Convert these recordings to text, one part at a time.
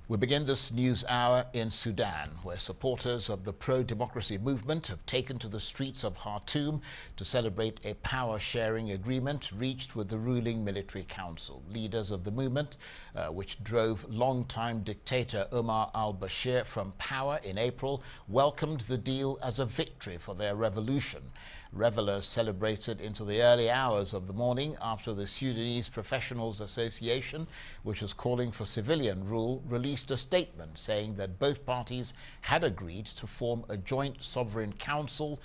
We begin this news hour in Sudan, where supporters of the pro-democracy movement have taken to the streets of Khartoum to celebrate a power-sharing agreement reached with the ruling military council. Leaders of the movement, which drove longtime dictator Omar al-Bashir from power in April, welcomed the deal as a victory for their revolution. Revelers celebrated into the early hours of the morning after the Sudanese Professionals Association, which was calling for civilian rule, released a statement saying that both parties had agreed to form a joint sovereign council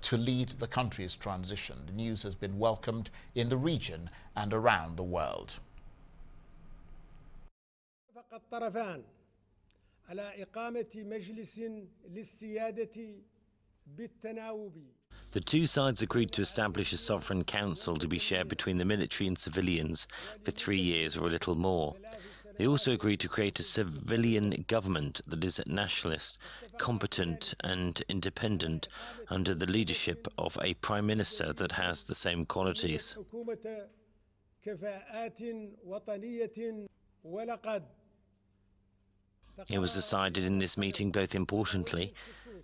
to lead the country's transition. The news has been welcomed in the region and around the world. The two sides agreed to establish a sovereign council to be shared between the military and civilians for 3 years or a little more. They also agreed to create a civilian government that is nationalist, competent and independent under the leadership of a prime minister that has the same qualities. It was decided in this meeting, both importantly,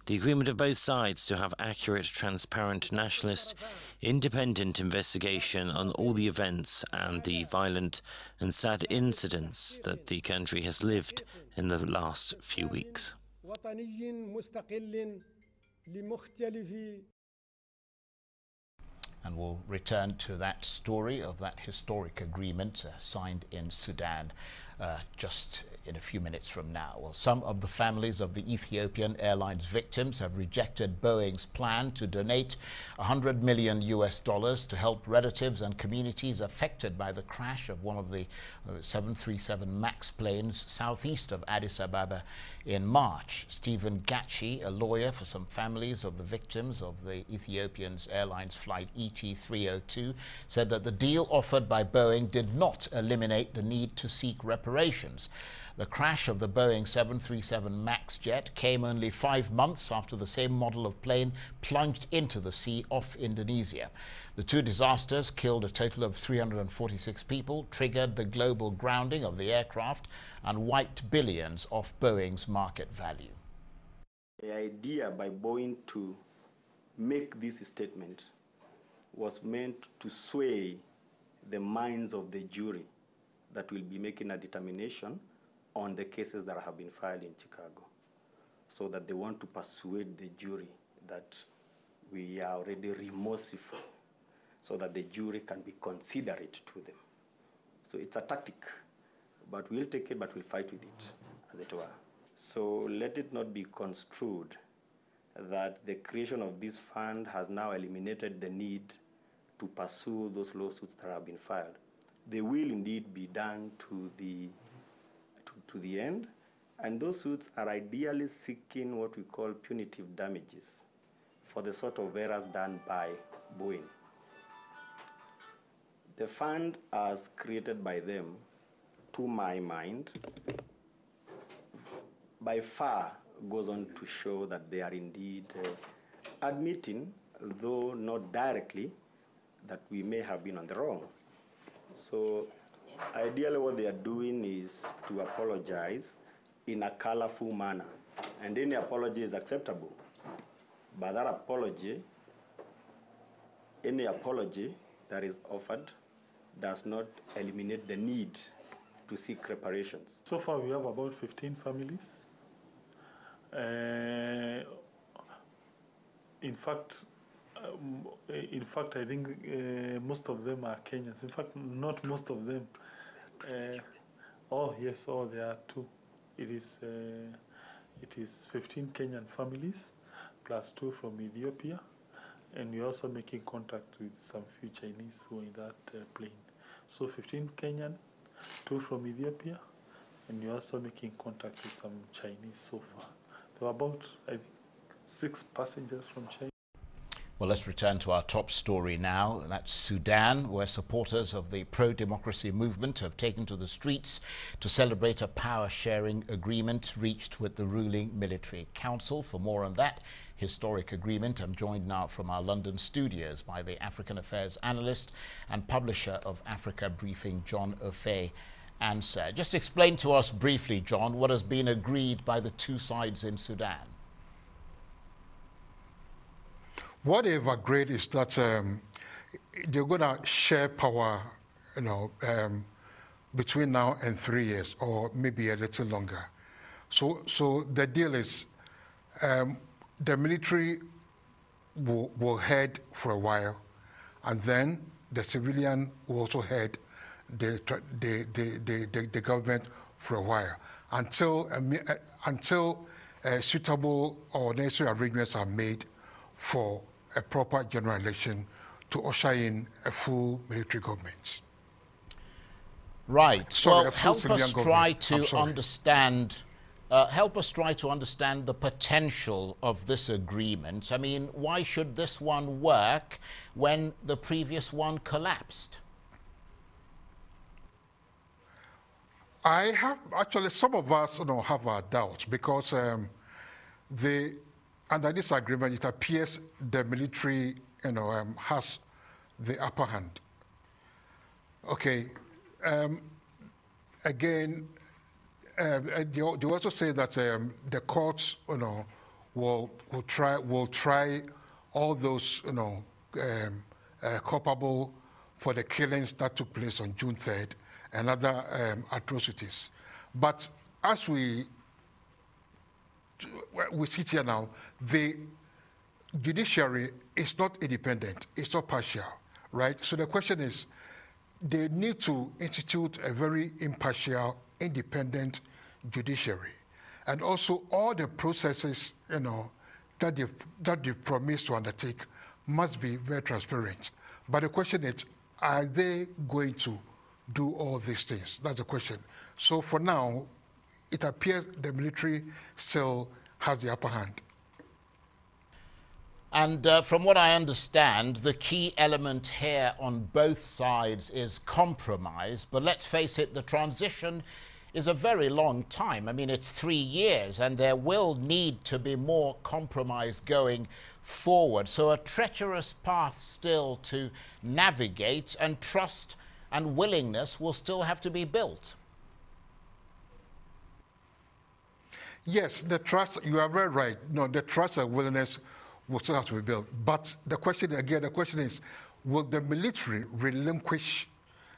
the agreement of both sides to have accurate, transparent, nationalist, independent investigation on all the events and the violent and sad incidents that the country has lived in the last few weeks. And we'll return to that story of that historic agreement signed in Sudan just in a few minutes from now. Well, some of the families of the Ethiopian Airlines victims have rejected Boeing's plan to donate $100 million to help relatives and communities affected by the crash of one of the 737 MAX planes southeast of Addis Ababa in March. Stephen Gachi, a lawyer for some families of the victims of the Ethiopian Airlines flight ET302, said that the deal offered by Boeing did not eliminate the need to seek reparations. The crash of the Boeing 737 MAX jet came only 5 months after the same model of plane plunged into the sea off Indonesia. The two disasters killed a total of 346 people, triggered the global grounding of the aircraft, and wiped billions off Boeing's market value. The idea by Boeing to make this statement was meant to sway the minds of the jury that will be making a determination on the cases that have been filed in Chicago, so that they want to persuade the jury that we are already remorseful, so that the jury can be considerate to them. So it's a tactic, but we'll take it, but we'll fight with it, as it were. So let it not be construed that the creation of this fund has now eliminated the need to pursue those lawsuits that have been filed. They will indeed be done to the end, and those suits are ideally seeking what we call punitive damages for the sort of errors done by Boeing. The fund as created by them, to my mind, by far goes on to show that they are indeed admitting, though not directly, that we may have been on the wrong. So ideally what they are doing is to apologize in a colorful manner, and any apology is acceptable. But that apology, any apology that is offered, does not eliminate the need to seek reparations. So far we have about 15 families. In fact, I think most of them are Kenyans. In fact, not most of them. There are two. It is 15 Kenyan families plus 2 from Ethiopia, and we're also making contact with some few Chinese who are in that plane. So 15 Kenyan, 2 from Ethiopia, and we're also making contact with some Chinese so far. There were about, I think, 6 passengers from China. Well, let's return to our top story now. That's Sudan, where supporters of the pro-democracy movement have taken to the streets to celebrate a power-sharing agreement reached with the ruling military council. For more on that historic agreement, I'm joined now from our London studios by the African Affairs analyst and publisher of Africa Briefing, John Ofei answer. Just explain to us briefly, John, what has been agreed by the two sides in Sudan. What they've agreed is that they're going to share power, between now and 3 years, or maybe a little longer. So the deal is the military will head for a while, and then the civilian will also head the government for a while until suitable or necessary arrangements are made for a proper general election to usher in a full military government. Right. Sorry, well, help us try to understand. Help us try to understand the potential of this agreement. I mean, why should this one work when the previous one collapsed? I have actually, some of us have our doubts because under this agreement, it appears the military has the upper hand. Okay. Again, they also say that the courts, will try all those, culpable for the killings that took place on June 3rd and other atrocities. But as we sit here now, the judiciary is not independent; it's not partial, right? So the question is, they need to institute a very impartial, independent judiciary, and also all the processes, that they've promised to undertake must be very transparent. But the question is, are they going to do all these things? That's the question. So for now, it appears the military still has the upper hand. And from what I understand, the key element here on both sides is compromise. But let's face it, the transition is a very long time. I mean, it's 3 years, and there will need to be more compromise going forward. So a treacherous path still to navigate, and trust and willingness will still have to be built. Yes, the trust, you are very right. No, the trust and willingness will still have to be built. But the question is, will the military relinquish,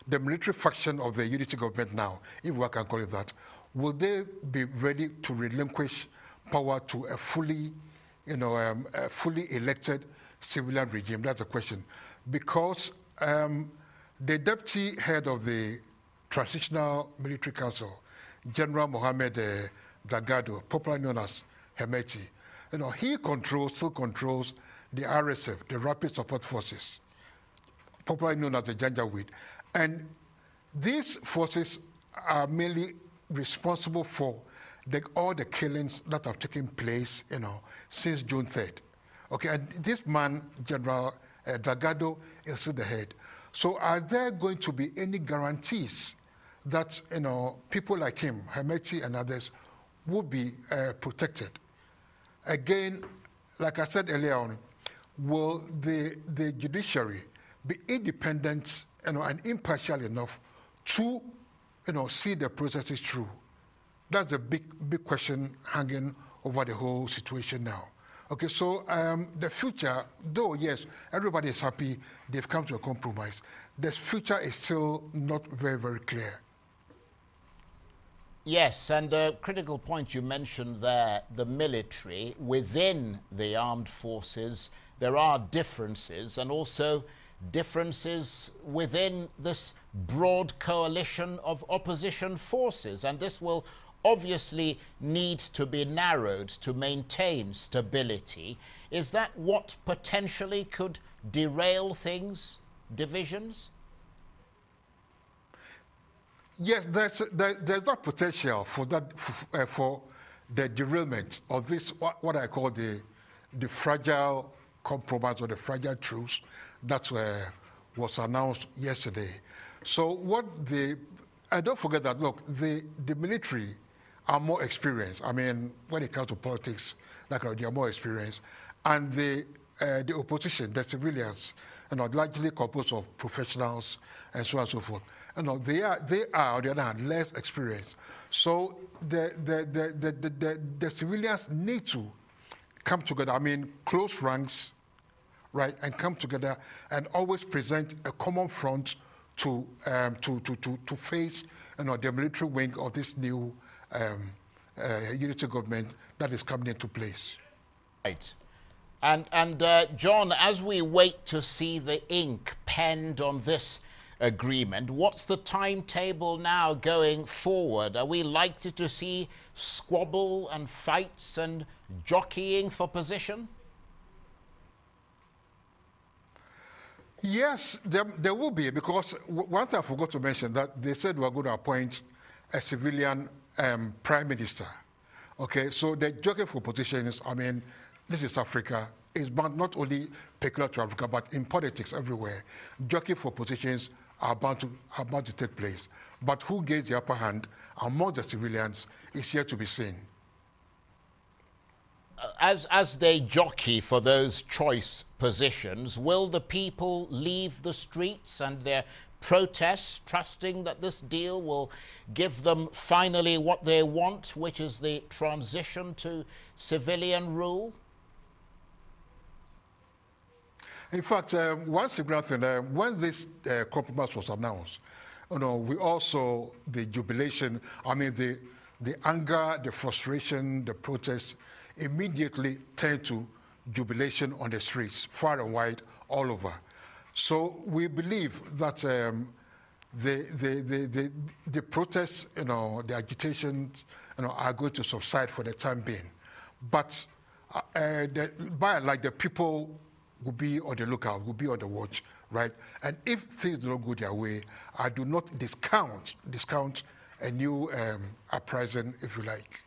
the military faction of the unity government now, if one can call it that, will they be ready to relinquish power to a fully elected civilian regime? That's the question. Because the deputy head of the Transitional Military Council, General Mohammed Dagado, popularly known as Hemeti, he still controls the RSF, the Rapid Support Forces, popularly known as the Janjaweed. And these forces are mainly responsible for all the killings that have taken place, since June 3rd. Okay, and this man, General Dagado, is still the head. So are there going to be any guarantees that, people like him, Hemeti and others, will be protected? Again, like I said earlier on, will the judiciary be independent, and impartial enough to, see the processes through? That's a big question hanging over the whole situation now. Okay, so the future, though yes, everybody is happy they've come to a compromise, the future is still not very, very clear. Yes, and a critical point you mentioned there, the military. Within the armed forces, there are differences, and also differences within this broad coalition of opposition forces. And this will obviously need to be narrowed to maintain stability. Is that what potentially could derail things, divisions? Yes, there's that potential for that, for the derailment of this, what I call the fragile compromise or the fragile truce that was announced yesterday. So and don't forget that, look, the military are more experienced. I mean, when it comes to politics, they are more experienced. And the opposition, the civilians, largely composed of professionals and so on and so forth. they are, on the other hand, less experienced. So the civilians need to come together. I mean, close ranks, right, and come together and always present a common front to face, the military wing of this new unity government that is coming into place. Right. And John, as we wait to see the ink penned on this agreement, what's the timetable now going forward? Are we likely to see squabble and fights and jockeying for position? Yes, there will be, because one thing I forgot to mention, that they said we are going to appoint a civilian prime minister. Okay, so the jockey for positions, I mean, this is Africa. It's not only peculiar to Africa, but in politics everywhere. Jockey for positions are bound to take place. But who gets the upper hand among the civilians is yet to be seen. As they jockey for those choice positions, will the people leave the streets and their protests, trusting that this deal will give them finally what they want, which is the transition to civilian rule? In fact, one significant thing, when this compromise was announced, we also, the jubilation, I mean, the anger, the frustration, the protests immediately turned to jubilation on the streets, far and wide, all over. So we believe that the protests, the agitations, are going to subside for the time being. But by and large, the people will be on the lookout, will be on the watch, right? And if things do not go their way, I do not discount a new uprising, if you like.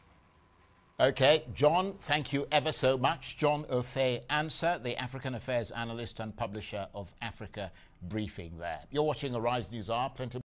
Okay, John, thank you ever so much. John Ofe-Ansah, the African Affairs analyst and publisher of Africa Briefing there. You're watching Arise News Hour. Plenty